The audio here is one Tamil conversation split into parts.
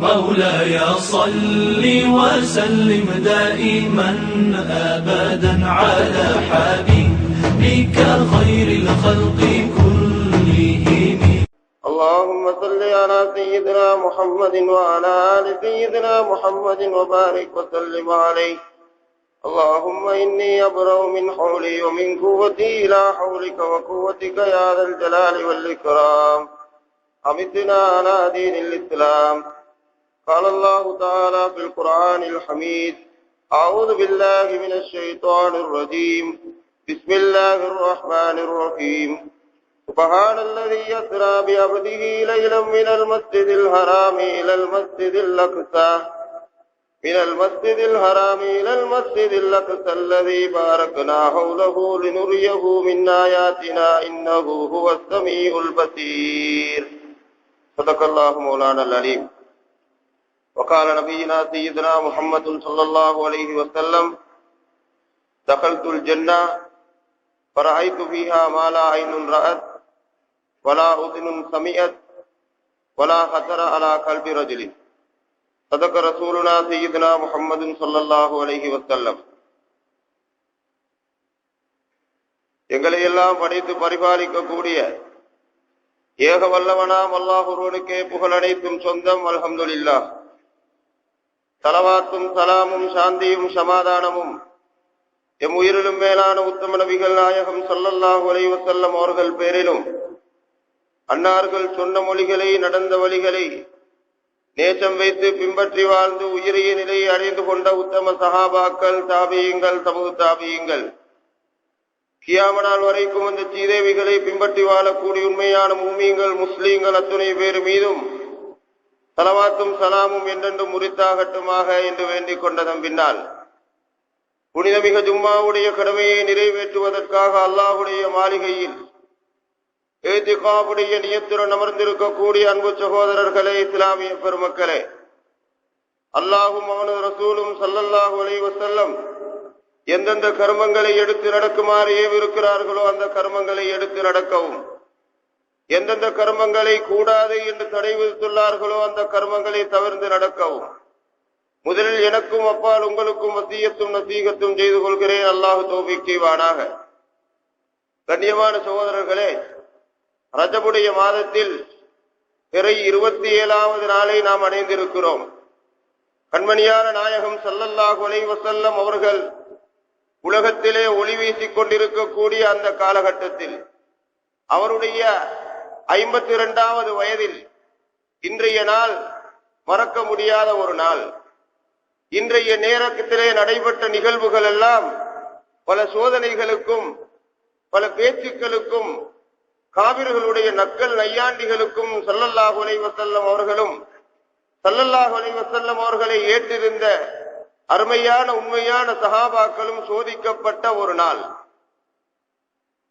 مولاي صل وسلم دائما أبدا على حبيبك خير الخلق كلهم. اللهم صل على سيدنا محمد وعلى آل سيدنا محمد وبارك وسلم عليه. اللهم إني أبرأ من حولي ومن قوتي إلى حولك وقوتك يا ذا الجلال والإكرام. أمتنا على دين الإسلام. قال الله تعالى في القرآن الحميد: أعوذ بالله من الشيطان الرجيم. بسم الله الرحمن الرحيم. سبحان الذي يسرى بعبده ليلا من المسجد الحرام إلى المسجد الأقصى الذي باركنا حوله لنريه من آياتنا إنه هو السميع البصير. صدق الله مولانا العليم. وقال نبينا سيدنا محمد صلى الله عليه وسلم: دخلت الجنة فرأيت فيها ما لا عين رأت ولا أذن سمعت ولا خطر على قلب رجل. صدق رسولنا سيدنا محمد صلى الله عليه وسلم. எங்களை எல்லாம் படைத்து பரிபாலிக்க கூடிய ஏக வல்லவனாம் அல்லாஹ் ஒருவனுக்கே புகழ் அனைத்தும் சொந்தம். அல்ஹம்துலில்லாஹ். தலவாத்தும் சலாமும் சாந்தியும் சமாதானமும் எம் உயிரிலும் மேலான உத்தம நபிகள் நாயகம் ஸல்லல்லாஹு அலைஹி வஸல்லம் அவர்கள் பேரிலும், அன்னார்கள் சொன்ன மொழிகளை நடந்த வழிகளை நேசம் வைத்து பின்பற்றி வாழ்ந்து உயிரிய நிலையை அடைந்து கொண்ட உத்தம சஹாபாக்கள், தாபியீங்கள், தபு தாபியீங்கள், கியாமனால் வரைக்கும் அந்த சீதேவிகளை பின்பற்றி வாழக்கூடிய உண்மையான முஃமின்கள், முஸ்லீம்கள் அத்துணை பேர் மீதும் தலவாத்தும் சலாமும் என்றென்று முறித்தாகட்டுமாக என்று வேண்டிக் கொண்டதன் பின்னால், புனிதமிக ஜும்மாவுடைய கடமையை நிறைவேற்றுவதற்காக அல்லாஹுடைய மாளிகையில் ஏத்திகாஃபுடைய நியத்துடன் அமர்ந்திருக்கக்கூடிய அன்பு சகோதரர்களே, இஸ்லாமிய பெருமக்களே, அல்லாஹும் அவனது ரசூலும் ஸல்லல்லாஹு அலைஹி வஸல்லம் எந்தெந்த கர்மங்களை எடுத்து நடக்குமாறு ஏவிருக்கிறார்களோ அந்த கர்மங்களை எடுத்து நடக்கவும், எந்தெந்த கர்மங்களை கூடாது என்று தடை விதித்துள்ளார்களோ அந்த கர்மங்களை தவிர்த்து நடக்கவும் முதலில் எனக்கும் அப்பால் உங்களுக்கும் வசியத்தும் நசீகத்தும் செய்து கொள்கிறேன். அல்லாஹ் தௌஃபீக் செய்வானாக. கண்ணியமான சகோதரர்களே, ரஜபுடைய மாதத்தில் பிறை 27வது நாளை நாம் அடைந்திருக்கிறோம். கண்மணியான நாயகம் ஸல்லல்லாஹு அலைஹி வஸல்லம் அவர்கள் உலகத்திலே ஒளி வீசிக் கொண்டிருக்கக்கூடிய அந்த காலகட்டத்தில் அவருடைய 52வது வயதில் இன்றைய நாள் மறக்க முடியாத ஒரு நாள். இன்றைய நேரத்திலே நடைபெற்ற நிகழ்வுகள் எல்லாம் பல சோதனைகளுக்கும் பல பேச்சுக்களுக்கும் காபிர்களுடைய நக்கல் நையாண்டிகளுக்கும் ஸல்லல்லாஹு அலைஹி வஸல்லம் அவர்களை ஏற்றிருந்த அருமையான உண்மையான சஹாபாக்களும் சோதிக்கப்பட்ட ஒரு நாள்.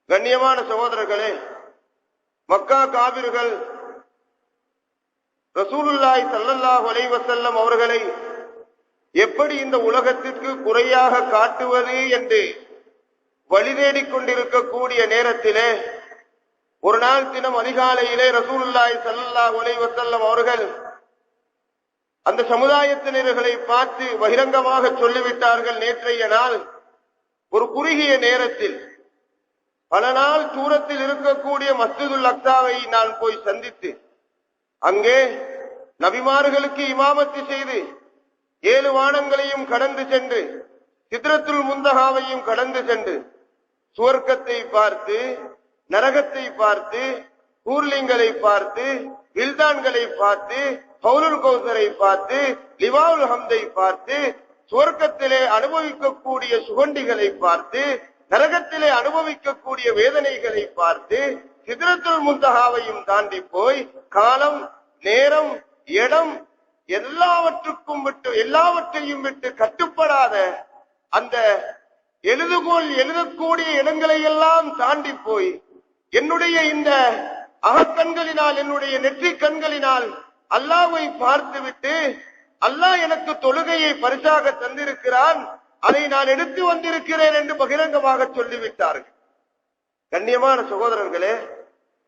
கண்ணியமான சகோதரர்களே, மக்கா காபிர்கள் ரசூலுல்லாஹி ஸல்லல்லாஹு அலைஹி வஸல்லம் அவர்களை எப்படி இந்த உலகத்திற்கு குறையாக காட்டுவது என்று வழிதேடிக் கொண்டிருக்கக்கூடிய நேரத்திலே ஒரு நாள் தினம் அதிகாலையிலே ரசூலுல்லாஹி ஸல்லல்லாஹு அலைஹி வஸல்லம் அவர்கள் அந்த சமுதாயத்தினர்களை பார்த்து பகிரங்கமாக சொல்லிவிட்டார்கள்: நேற்றைய நாள் ஒரு குறுகிய நேரத்தில் பல நாள் தூரத்தில் இருக்கக்கூடிய மஸ்ஜிதுல் அக்ஸாவை நான் போய் சந்தித்து அங்கே நபிமார்களுக்கு இமாமத்து செய்து 7 வானங்களையும் கடந்து சென்று சித்ரத்துல் முந்தஹாவையும் கடந்து சென்று சுவர்க்கத்தை பார்த்து, நரகத்தை பார்த்து, ஊர்லிங்களை பார்த்து, வில்தான்களை பார்த்து, ஹவுலுல் கௌசரை பார்த்து, லிவாவுல் ஹம்தை பார்த்து, சுவர்க்கத்திலே அனுபவிக்கக்கூடிய சுகண்டிகளை பார்த்து, நரகத்திலே அனுபவிக்கக்கூடிய வேதனைகளை பார்த்து, சித்ரத்துல் முந்தஹாவையும் தாண்டி போய் காலம், நேரம், இடம் எல்லாவற்றையும் விட்டு கட்டுப்படாத அந்த எழுதுகோல் எழுதக்கூடிய இடங்களை எல்லாம் தாண்டி போய் என்னுடைய இந்த அகக்கண்களினால், என்னுடைய நெற்றி கண்களினால் அல்லாஹ்வை பார்த்துவிட்டு, அல்லாஹ் எனக்கு தொழுகையை பரிசாக தந்திருக்கிறான், அதை நான் எடுத்து வந்திருக்கிறேன் என்று பகிரங்கமாக சொல்லிவிட்டார்கள். கண்ணியமான சகோதரர்களே,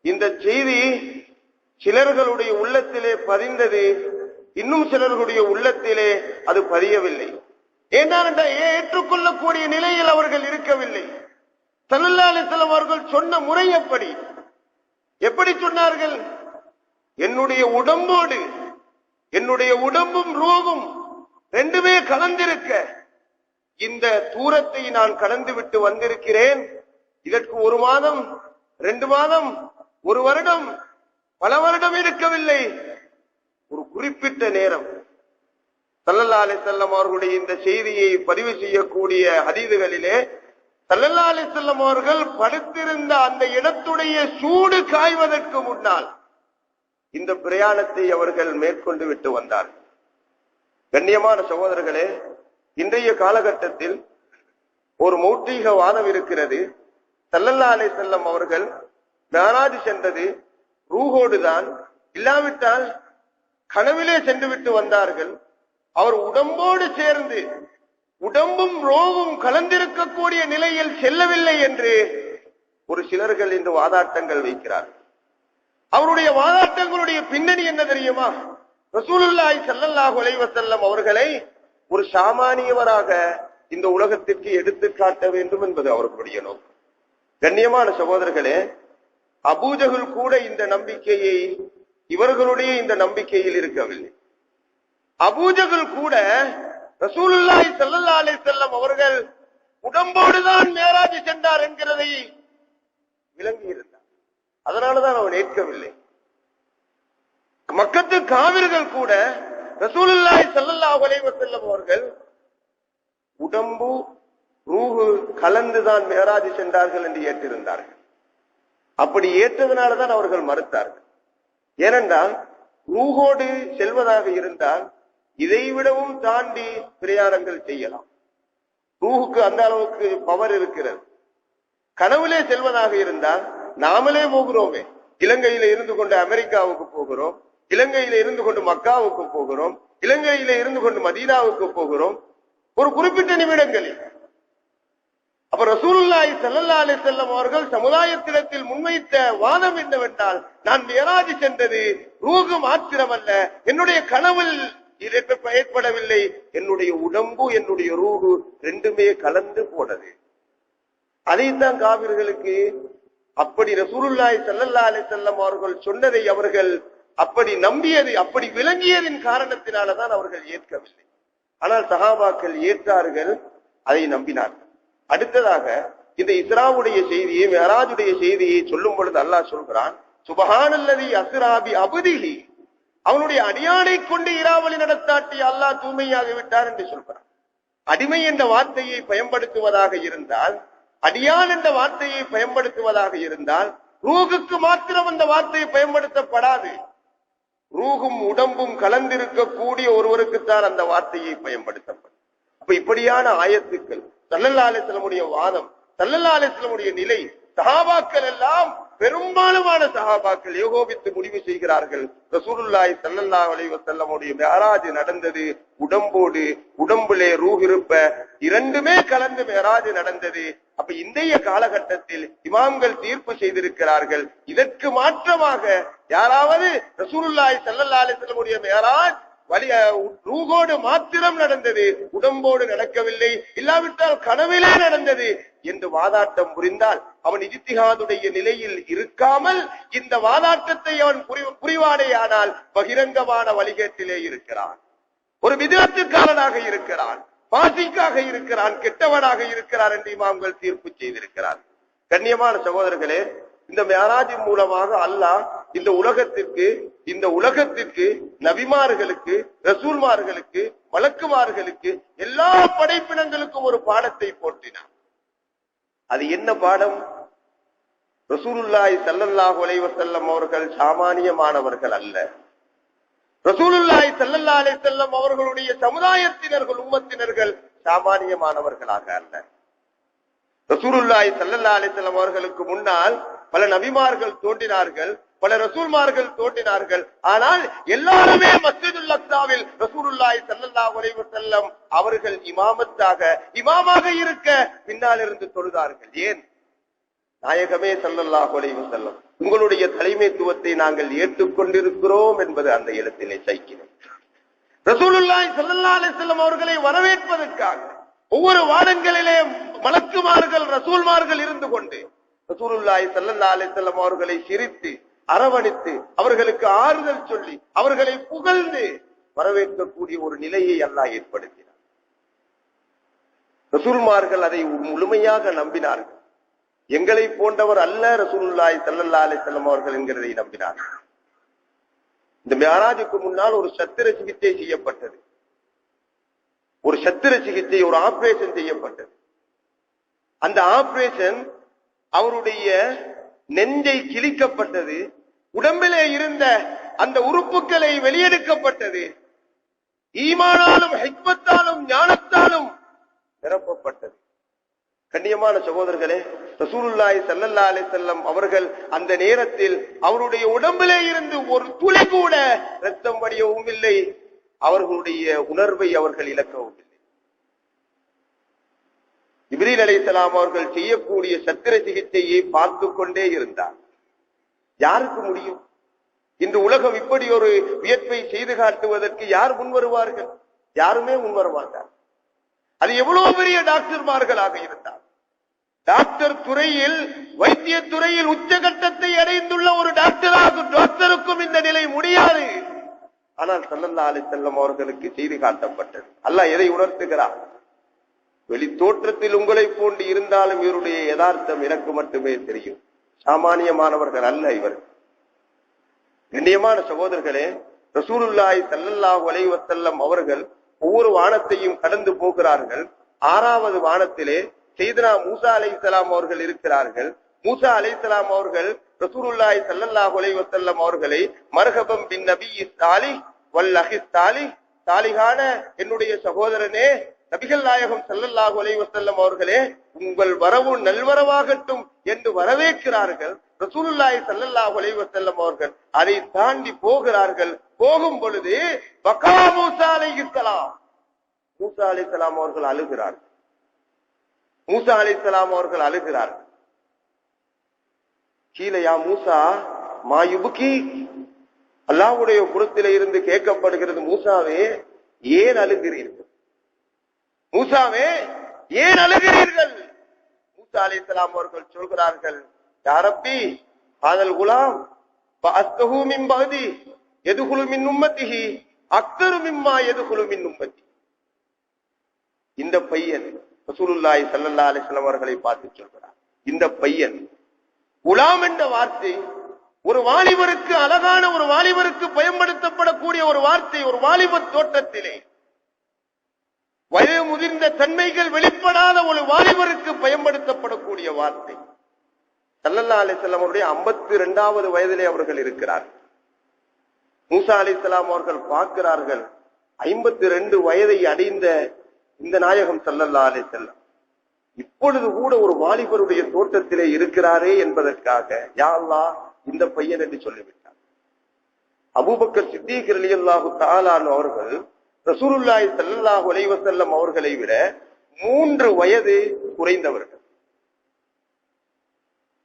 இந்த செய்தி சிலர்களுடைய உள்ளத்திலே பதிந்தது. இன்னும் சிலர்களுடைய உள்ளத்திலே அது பதியவில்லை. ஏனென்றால் ஏற்றுக்கொள்ளக்கூடிய நிலையில் அவர்கள் இருக்கவில்லை. ஸல்லல்லாஹு அலைஹி வஸல்லம் அவர்கள் சொன்ன முறை எப்படி சொன்னார்கள்? என்னுடைய உடம்போடு என்னுடைய உடம்பும் ரூஹும் ரெண்டுமே கலந்திருக்க இந்த தூரத்தை நான் கடந்து விட்டு வந்திருக்கிறேன். இதற்கு 1 மாதம் 2 மாதம் 1 வருடம் பல வருடம் இருக்கவில்லை, ஒரு குறிப்பிட்ட நேரம். ஸல்லல்லாஹு அலைஹி வஸல்லம் அவர்களுடைய இந்த செய்தியை பதிவு செய்யக்கூடிய ஹதீதுகளிலே ஸல்லல்லாஹு அலைஹி வஸல்லம் அவர்கள் படுத்திருந்த அந்த இடத்துடைய சூடு காய்வதற்கு முன்னால் இந்த பிரயாணத்தை அவர்கள் மேற்கொண்டு விட்டு வந்தார். கண்ணியமான சகோதரர்களே, இன்றைய காலகட்டத்தில் ஒரு மௌட்டீக வாதம் இருக்கிறது. ஸல்லல்லாஹு அலைஹி வஸல்லம் அவர்கள் மிஅராஜ் சென்றது ரூஹோடு தான், இல்லாவிட்டால் கனவிலே சென்று விட்டு வந்தார்கள். அவர் உடம்போடு சேர்ந்து உடம்பும் ரோவும் கலந்திருக்கக்கூடிய நிலையில் செல்லவில்லை என்று ஒரு சிலர்கள் இன்று வாதாட்டங்கள் வைக்கிறார். அவருடைய வாதாட்டங்களுடைய பின்னணி என்ன தெரியுமா? ரசூலுல்லாஹி ஸல்லல்லாஹு அலைஹி வஸல்லம் அவர்களை ஒரு சாமானியவராக இந்த உலகத்திற்கு எடுத்து காட்ட வேண்டும் என்பது அவர்களுடைய நோக்கம். கண்ணியமான சகோதரர்களே, அபூஜஹல் கூட இந்த நம்பிக்கையை இவர்களுடைய இந்த நம்பிக்கையில் இருக்கவில்லை. அபூஜஹல் கூட ரசூலுல்லாஹி ஸல்லல்லாஹு அலைஹி வஸல்லம் அவர்கள் உடம்போடுதான் மிஅராஜ் சென்றார் என்கிறதை விளங்கி இருந்தார். அதனாலதான் அவன் ஏற்கவில்லை. மக்கத்து காவிர்கள் கூட ரசூலுல்லாஹி ஸல்லல்லாஹு அலைஹி வஸல்லம் அவர்கள் உடம்பு ரூஹு கலந்துதான் மிஅராஜ் சென்றார்கள் என்று ஏற்றிருந்தார்கள். அப்படி ஏற்றதனாலதான் அவர்கள் மறுத்தார்கள். ஏனென்றால் ரூஹோடு செல்வதாக இருந்தால் இதைவிடவும் தாண்டி பிரயாணங்கள் செய்யலாம். ரூஹுக்கு அந்த அளவுக்கு பவர் இருக்கிறது. கனவுலே செல்வதாக இருந்தால் நாமளே போகிறோமே, இலங்கையில இருந்து கொண்டு அமெரிக்காவுக்கு போகிறோம், இலங்கையில இருந்து கொண்டு மக்காவுக்கு போகிறோம், இலங்கையில இருந்து கொண்டு மதீனாவுக்கு போகிறோம், ஒரு குறிப்பிட்ட நிமிடங்களில். அப்ப ரசூலுல்லாஹி ஸல்லல்லாஹு அலைஹி வஸல்லம் அவர்கள் சமுதாயத்திடத்தில் முன்வைத்த வாதம் என்னவென்றால், நான் மிஅராஜ் சென்றது ரூஹு மாத்திரமல்ல, என்னுடைய கனவில் ஏற்படவில்லை, என்னுடைய உடம்பு என்னுடைய ரூஹு ரெண்டுமே கலந்து போனது. அதைத்தான் காவிர்களுக்கு அப்படி ரசூலுல்லாஹி ஸல்லல்லாஹு அலைஹி வஸல்லம் அவர்கள் சொன்னதை அவர்கள் அப்படி நம்பியது, அப்படி விளங்கியதின் காரணத்தினாலதான் அவர்கள் ஏற்கவில்லை. ஆனால் சஹாபாக்கள் ஏற்றார்கள், அதை நம்பினார்கள். அடுத்ததாக இந்த இஸ்ராவுடைய செய்தியை மிஅராஜுடைய செய்தியை சொல்லும் பொழுது அல்லாஹ் சொல்கிறான், சுப்ஹானல்லதி அஸ்ரா பி அப்திஹி, அவனுடைய அடியானை கொண்டு இராவலி நடத்தாட்டி அல்லாஹ் தூய்மையாகி விட்டார் என்று சொல்கிறான். அடிமை என்ற வார்த்தையை பயன்படுத்துவதாக இருந்தால், அடியான் என்ற வார்த்தையை பயன்படுத்துவதாக இருந்தால் ரூஹுக்கு மாத்திரம் அந்த வார்த்தையை பயன்படுத்தப்படாது. ரூஹும் உடம்பும் கலந்திருக்கக்கூடிய ஒருவருக்குத்தான் அந்த வார்த்தையை பயன்படுத்தப்படும். அப்ப இப்படியான ஆயத்துக்கள், ஸல்லல்லாஹு அலைஹி வஸல்லம் வாதம், ஸல்லல்லாஹு அலைஹி வஸல்லம் நிலை, சஹாபாக்கள் எல்லாம் பெரும்பாலுமான சஹாபாக்கள் ஏகோபித்து முடிவு செய்கிறார்கள், ரசூலுல்லாஹி ஸல்லல்லாஹு அலைஹி வஸல்லம் மிஅராஜ் நடந்தது உடம்போடு, உடம்பிலே ரூஹ் இருப்ப இரண்டுமே கலந்து மிஅராஜ் நடந்தது. அப்ப இன்றைய காலகட்டத்தில் இமாம்கள் தீர்ப்பு செய்திருக்கிறார்கள், இதற்கு மாற்றமாக யாராவது ரசூலுல்லாஹி ஸல்லல்லாஹு அலைஹி வஸல்லம் மிஅராஜ் ரூஹோடு மாத்திரம் நடந்தது, உடம்போடு நடக்கவில்லை, இல்லாவிட்டால் கனவிலே நடந்தது என்று வாதாட்டம் புரிந்தால் அவன் இஜ்திஹாதுடைய நிலையில் இருக்காமல் இந்த வாதாட்டத்தை அவன் புரிவானேயானால் பகிரங்கமான வழிகேட்டிலே இருக்கிறான், ஒரு விதத்துக்காரனாக இருக்கிறான், பாசிக்காக இருக்கிறான், கெட்டவனாக இருக்கிறான் என்று இமாம்கள் தீர்ப்பு செய்திருக்கிறார். கண்ணியமான சகோதரர்களே, இந்த மிஅராஜின் மூலமாக அல்லாஹ் இந்த உலகத்திற்கு நபிமார்களுக்கு, ரசூல்மார்களுக்கு, மலக்குமார்களுக்கு, எல்லா படைப்பினங்களுக்கும் ஒரு பாடத்தை போற்றினார். அது என்ன பாடம்? ரசூலுல்லாஹி ஸல்லல்லாஹு அலைஹி வஸல்லம் அவர்கள் சாமானியமானவர்கள் அல்ல. ரசூலுல்லாஹி ஸல்லல்லாஹு அலைஹி வஸல்லம் அவர்களுடைய சமுதாயத்தினர்கள், உம்மத்தினர்கள் சாமானியமானவர்களாக அல்ல. ரசூலுல்லாஹி ஸல்லல்லாஹு அலைஹி வஸல்லம் அவர்களுக்கு முன்னால் பல நபிமார்கள் தோன்றினார்கள், பல ரசூல்மார்கள் தோன்றினார்கள். ஆனால் எல்லாருமே மஸ்ஜிதுல் அக்ஸாவில் ரசூலுல்லாஹி ஸல்லல்லாஹு அலைஹி வஸல்லம் அவர்கள் இமாமாக இருக்க பின்னால் இருந்து தொழுதார்கள். ஏன்? நாயகமே ஸல்லல்லாஹு அலைஹி வஸல்லம் உங்களுடைய தலைமைத்துவத்தை நாங்கள் ஏற்றுக்கொண்டிருக்கிறோம் என்பது அந்த இடத்திலே சைக்கினம். ரசூலுல்லாஹி ஸல்லல்லாஹு அலைஹி வஸல்லம் அவர்களை வரவேற்பதற்காக ஒவ்வொரு வாதங்களிலே மலக்குமார்கள் ரசூல்மார்கள் இருந்து கொண்டு ரசூலுல்லாஹி ஸல்லல்லாஹு அலைஹி வஸல்லம் அவர்களை சிரித்து அரவணைத்து அவர்களுக்கு ஆறுதல் சொல்லி அவர்களை புகழ்ந்து வரவேற்கக்கூடிய ஒரு நிலையை அல்லாஹ் ஏற்படுத்தினார். ரசூல்மார்கள் அதை முழுமையாக நம்பினார்கள். எங்களை போன்றவர் அல்ல ரசூலுல்லாஹி ஸல்லல்லாஹு அலைஹி வஸல்லம் அவர்கள் என்கிறதை நம்பினார்கள். இந்த மிஅராஜுக்கு முன்னால் ஒரு சத்திர சிகிச்சை செய்யப்பட்டது. ஒரு சத்திர சிகிச்சை, ஒரு ஆபரேஷன் செய்யப்பட்டது. அந்த ஆபரேஷன் அவருடைய நெஞ்சை கிழிக்கப்பட்டது. உடம்பிலே இருந்த அந்த உறுப்புகளை வெளியெடுக்கப்பட்டது. ஈமானாலும் ஹிக்மத்தாலும் ஞானத்தாலும் நிரப்பப்பட்டது. கண்ணியமான சகோதரர்களே, ரசூலுல்லாஹி ஸல்லல்லாஹு அலைஹி வஸல்லம் அவர்கள் அந்த நேரத்தில் அவருடைய உடம்பிலே இருந்து ஒரு துளி கூட ரத்தம் வடியவும் இல்லை, அவர்களுடைய உணர்வை அவர்கள் இழக்கவும் இல்லை. ஜிப்ரீல் அலைஹிஸ்ஸலாம் அவர்கள் செய்யக்கூடிய சத்திர சிகிச்சையை பார்த்து கொண்டே இருந்தார். யாருக்கு முடியும்? இன்று உலகம் இப்படி ஒரு வியப்பை செய்து காட்டுவதற்கு யார் முன் வருவார்கள்? யாருமே முன்வர மாட்டார். அது எவ்வளவு பெரிய டாக்டர்மார்களாக இருந்தார். டாக்டர் துறையில், வைத்திய துறையில் உச்சகட்டத்தை அடைந்துள்ள ஒரு டாக்டருக்கும் இந்த நிலை முடியாது. ஆனால் ஸல்லல்லாஹு அலைஹி வஸல்லம் அவர்களுக்கு செய்து காட்டப்பட்டது. அல்லாஹ் எதை உணர்த்துகிறார்? வெளி தோற்றத்தில் உங்களை போன்று இருந்தாலும் இவருடைய யதார்த்தம் எனக்கு மட்டுமே தெரியும். சாமானியமானவர்கள் அல்ல இவர். கண்ணியமான சகோதரர்களே, ரசூலுல்லாஹி ஸல்லல்லாஹு அலைஹி வஸல்லம் அவர்கள் ஒவ்வொரு வானத்தையும் கடந்து போகிறார்கள். 6வது வானத்திலே சையதுனா மூசா அலைஹிஸ்ஸலாம் அவர்கள் இருக்கிறார்கள். மூசா அலைஹிஸ்ஸலாம் அவர்கள் ரசூலுல்லாஹி ஸல்லல்லாஹு அலைஹி வஸல்லம் அவர்களை மர்ஹபம் பின் நபிய் ஸாலிஹ் வல் அஹி ஸாலிஹ், சாலிஹான என்னுடைய சகோதரனே நபிகள் நாயகம் ஸல்லல்லாஹு அலைஹி வஸல்லம் அவர்களே, உங்கள் வரவு நல்வரவாகட்டும் என்று வரவேற்கிறார்கள். ரசூலுல்லாஹி ஸல்லல்லாஹு அலைஹி வஸல்லம் அவர்கள் அதை தாண்டி போகிறார்கள். போகும் பொழுது பகா மூசா அலைஹிஸ்ஸலாம், மூசா அலைஹிஸ்ஸலாம் அவர்கள் அழுகிறார்கள். மூசா அலைஹிஸ்ஸலாம் அவர்கள் அழுகிறார்கள். கீழே யா மூசா மா யுபுகி, அல்லாஹ்வுடைய புறத்திலே இருந்து கேட்கப்படுகிறது, மூசாவே ஏன் அழுகிறீர்கள்? மூசாவே ஏன் அழுகிறீர்கள்? மூசா அலைஹிஸ்ஸலாம் அவர்கள் சொல்கிறார்கள், யா ரப்பி ஹாதல் குலாம் ஃபஅஸ்தஹு மின் பஅதி யதுகுலு மின் உம்மத்திஹி அக்தரு மிம்மா யதுகுலு மின் உம்மத்தி. இந்த பையன் ரசூலுல்லாஹி ஸல்லல்லாஹு அலைஹி வஸல்லம் அவர்களை பார்த்து சொல்கிறார், இந்த பையன், குலாம் என்ற வார்த்தை ஒரு வாலிபருக்கு, அழகான ஒரு வாலிபருக்கு பயன்படுத்தப்படக்கூடிய ஒரு வார்த்தை. ஒரு வாலிப தோற்றத்திலே வயது முதிர்ந்த தன்மைகள் வெளிப்படாத ஒரு வாலிபருக்கு பயன்படுத்தப்படக்கூடிய வார்த்தை. ஸல்லல்லாஹு அலைஹி வஸல்லம் அவருடைய 52வது வயதிலே அவர்கள் இருக்கிறார். மூசா அலைஹிஸ்ஸலாம் அவர்கள் பார்க்கிறார்கள், 52 வயதை அடைந்த இந்த நாயகம் ஸல்லல்லாஹு அலைஹி வஸல்லம் இப்பொழுது கூட ஒரு வாலிபருடைய தோற்றத்திலே இருக்கிறாரே என்பதற்காக யா அல்லாஹ் இந்த பையன் என்று சொல்லிவிட்டார். அபூபக்கர் சித்தீக் ரலியல்லாஹு தஆலா அவர்கள் ரசூலுல்லாஹி ஸல்லல்லாஹு அலைஹி வஸல்லம் அவர்களை விட 3 வயது குறைந்தவர்கள்.